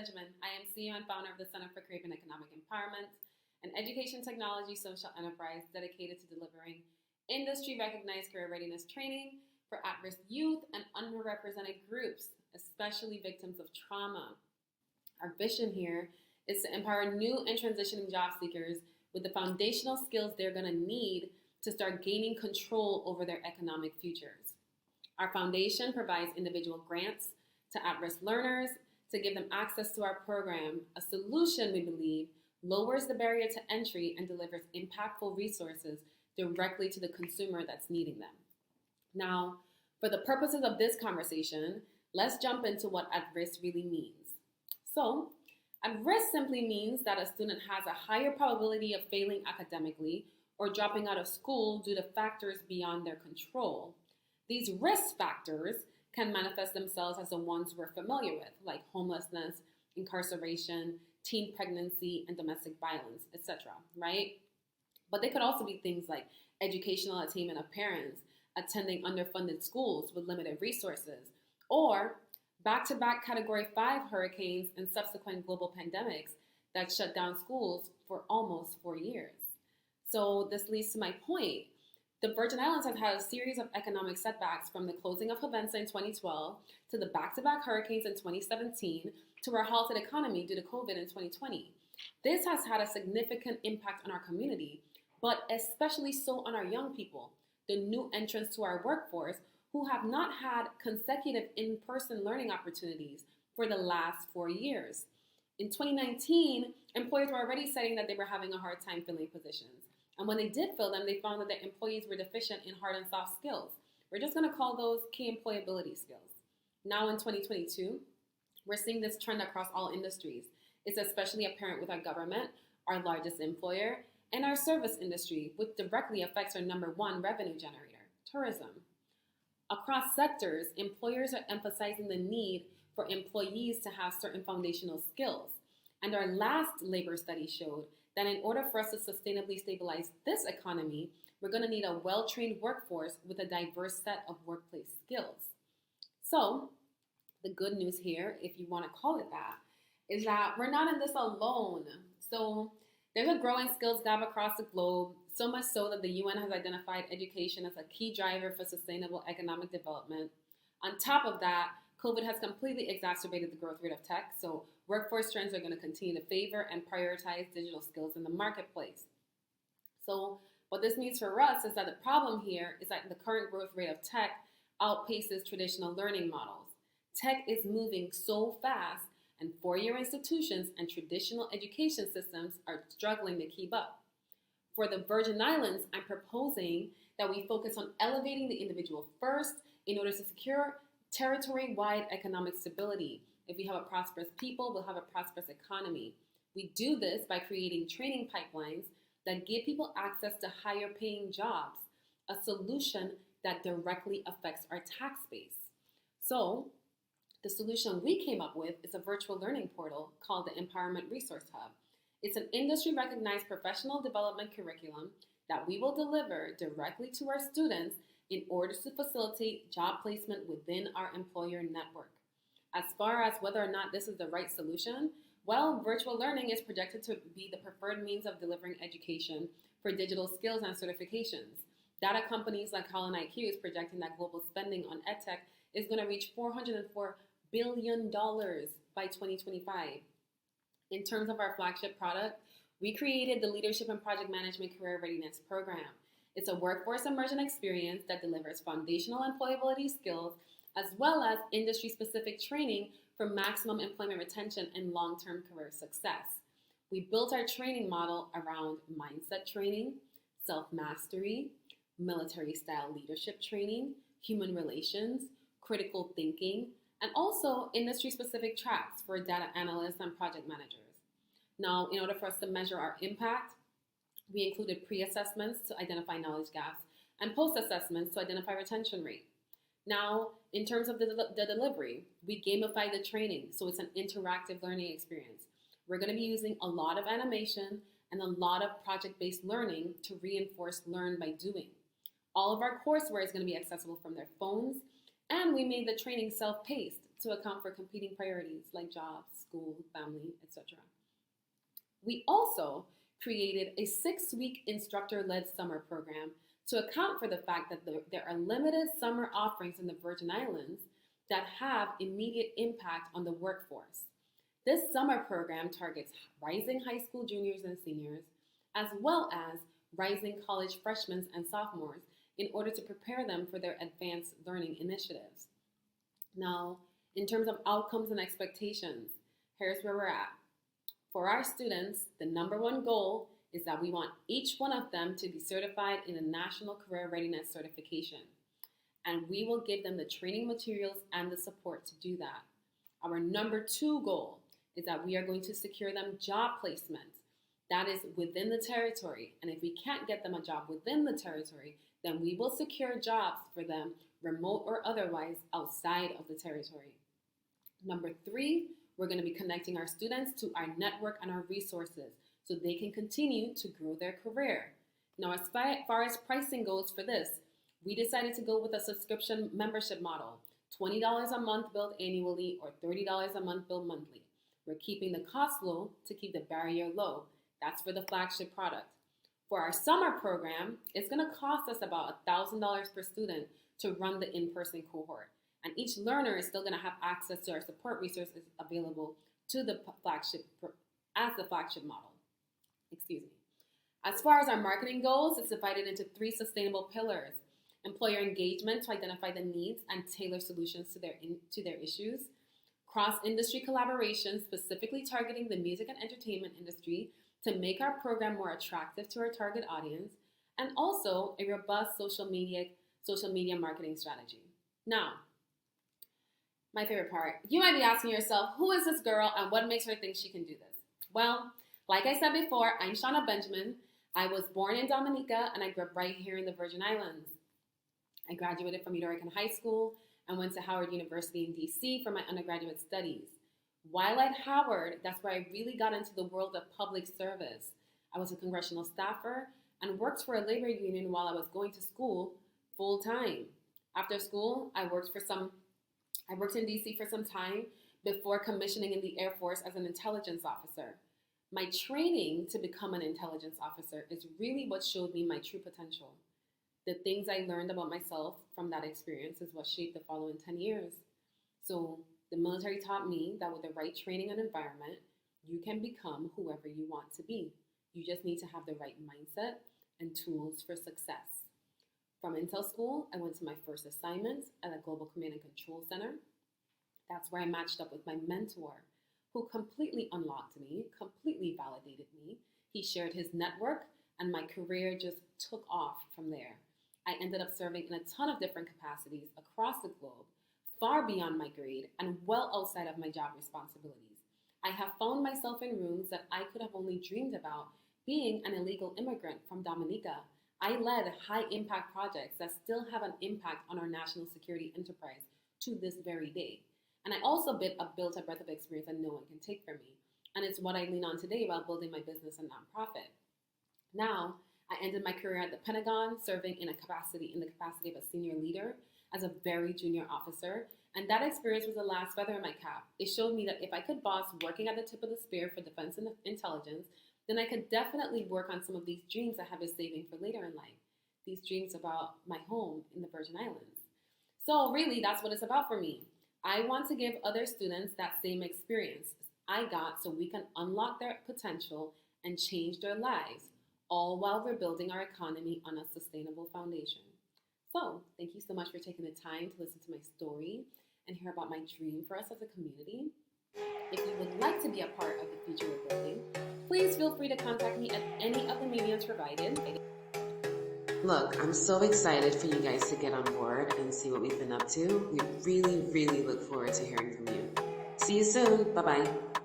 Benjamin. I am CEO and founder of the Center for Caribbean Economic Empowerment, an education technology social enterprise dedicated to delivering industry recognized career readiness training for at risk youth and underrepresented groups, especially victims of trauma. Our vision here is to empower new and transitioning job seekers with the foundational skills they're going to need to start gaining control over their economic futures. Our foundation provides individual grants to at risk learners to give them access to our program. A solution, we believe, lowers the barrier to entry and delivers impactful resources directly to the consumer that's needing them. Now, for the purposes of this conversation, let's jump into what at risk really means. So, at risk simply means that a student has a higher probability of failing academically or dropping out of school due to factors beyond their control. These risk factors can manifest themselves as the ones we're familiar with, like homelessness, incarceration, teen pregnancy, and domestic violence, etc., right? But they could also be things like educational attainment of parents, attending underfunded schools with limited resources, or back-to-back Category 5 hurricanes and subsequent global pandemics that shut down schools for almost 4 years. So this leads to my point. The Virgin Islands has had a series of economic setbacks from the closing of Havensa in 2012 to the back-to-back hurricanes in 2017 to our halted economy due to COVID in 2020. This has had a significant impact on our community, but especially so on our young people, the new entrants to our workforce who have not had consecutive in-person learning opportunities for the last 4 years. In 2019, employers were already saying that they were having a hard time filling positions. And when they did fill them, they found that their employees were deficient in hard and soft skills. We're just going to call those key employability skills. Now in 2022, we're seeing this trend across all industries. It's especially apparent with our government, our largest employer, and our service industry, which directly affects our number one revenue generator, tourism. Across sectors, employers are emphasizing the need for employees to have certain foundational skills. And our last labor study showed that in order for us to sustainably stabilize this economy, we're going to need a well-trained workforce with a diverse set of workplace skills. So, the good news here, if you want to call it that, is that we're not in this alone. So, there's a growing skills gap across the globe, so much so that the UN has identified education as a key driver for sustainable economic development. On top of that, COVID has completely exacerbated the growth rate of tech, so workforce trends are going to continue to favor and prioritize digital skills in the marketplace. So what this means for us is that the problem here is that the current growth rate of tech outpaces traditional learning models. Tech is moving so fast, and four-year institutions and traditional education systems are struggling to keep up. For the Virgin Islands, I'm proposing that we focus on elevating the individual first in order to secure territory-wide economic stability. If we have a prosperous people, we'll have a prosperous economy. We do this by creating training pipelines that give people access to higher paying jobs, a solution that directly affects our tax base. So, the solution we came up with is a virtual learning portal called the Empowerment Resource Hub. It's an industry-recognized professional development curriculum that we will deliver directly to our students in order to facilitate job placement within our employer network. As far as whether or not this is the right solution, well, virtual learning is projected to be the preferred means of delivering education for digital skills and certifications. Data companies like Holland IQ is projecting that global spending on edtech is going to reach $404 billion by 2025. In terms of our flagship product, we created the Leadership and Project Management Career Readiness Program. It's a workforce immersion experience that delivers foundational employability skills as well as industry-specific training for maximum employment retention and long-term career success. We built our training model around mindset training, self-mastery, military-style leadership training, human relations, critical thinking, and also industry-specific tracks for data analysts and project managers. Now, in order for us to measure our impact, we included pre-assessments to identify knowledge gaps and post-assessments to identify retention rate. Now, in terms of the delivery, we gamify the training, so it's an interactive learning experience. We're going to be using a lot of animation and a lot of project-based learning to reinforce learn by doing. All of our courseware is going to be accessible from their phones, And we made the training self-paced to account for competing priorities like jobs, school, family, etc. We also created a 6-week instructor-led summer program to account for the fact that there are limited summer offerings in the Virgin Islands that have immediate impact on the workforce. This summer program targets rising high school juniors and seniors, as well as rising college freshmen and sophomores, in order to prepare them for their advanced learning initiatives. Now, in terms of outcomes and expectations, here's where we're at. For our students, the number one goal is that we want each one of them to be certified in a National Career Readiness Certification. And we will give them the training materials and the support to do that. Our number two goal is that we are going to secure them job placement. That is within the territory. And if we can't get them a job within the territory, then we will secure jobs for them, remote or otherwise, outside of the territory. Number three, we're going to be connecting our students to our network and our resources so they can continue to grow their career. Now, as far as pricing goes for this, we decided to go with a subscription membership model, $20 a month billed annually or $30 a month billed monthly. We're keeping the cost low to keep the barrier low. That's for the flagship product. For our summer program, it's going to cost us about $1,000 per student to run the in-person cohort. And each learner is still going to have access to our support resources available to the flagship as the flagship model. Excuse me. As far as our marketing goes, it's divided into 3 sustainable pillars: employer engagement to identify the needs and tailor solutions to their issues; cross-industry collaboration, specifically targeting the music and entertainment industry to make our program more attractive to our target audience; and also a robust social media marketing strategy. Now, my favorite part, you might be asking yourself, who is this girl and what makes her think she can do this? Well, like I said before, I'm Shauna Benjamin. I was born in Dominica and I grew up right here in the Virgin Islands. I graduated from Utica High School and went to Howard University in DC for my undergraduate studies. While at Howard, that's where I really got into the world of public service. I was a congressional staffer and worked for a labor union while I was going to school full time. After school, I worked in DC for some time before commissioning in the Air Force as an intelligence officer. My training to become an intelligence officer is really what showed me my true potential. The things I learned about myself from that experience is what shaped the following 10 years. So the military taught me that with the right training and environment, you can become whoever you want to be. You just need to have the right mindset and tools for success. From Intel School, I went to my first assignment at a Global Command and Control Center. That's where I matched up with my mentor, who completely unlocked me, completely validated me. He shared his network, and my career just took off from there. I ended up serving in a ton of different capacities across the globe, far beyond my grade and well outside of my job responsibilities. I have found myself in rooms that I could have only dreamed about. Being an illegal immigrant from Dominica, I led high-impact projects that still have an impact on our national security enterprise to this very day. And I also built a breadth of experience that no one can take from me. And it's what I lean on today while building my business and nonprofit. Now, I ended my career at the Pentagon, serving in the capacity of a senior leader as a very junior officer. And that experience was the last feather in my cap. It showed me that if I could boss working at the tip of the spear for defense and intelligence, then I could definitely work on some of these dreams I have been saving for later in life. These dreams about my home in the Virgin Islands. So really, that's what it's about for me. I want to give other students that same experience I got so we can unlock their potential and change their lives, all while we're building our economy on a sustainable foundation. So, thank you so much for taking the time to listen to my story and hear about my dream for us as a community. If you would like to be a part of the future we're building, please feel free to contact me at any of the mediums provided. Look, I'm so excited for you guys to get on board and see what we've been up to. We really, really look forward to hearing from you. See you soon. Bye-bye.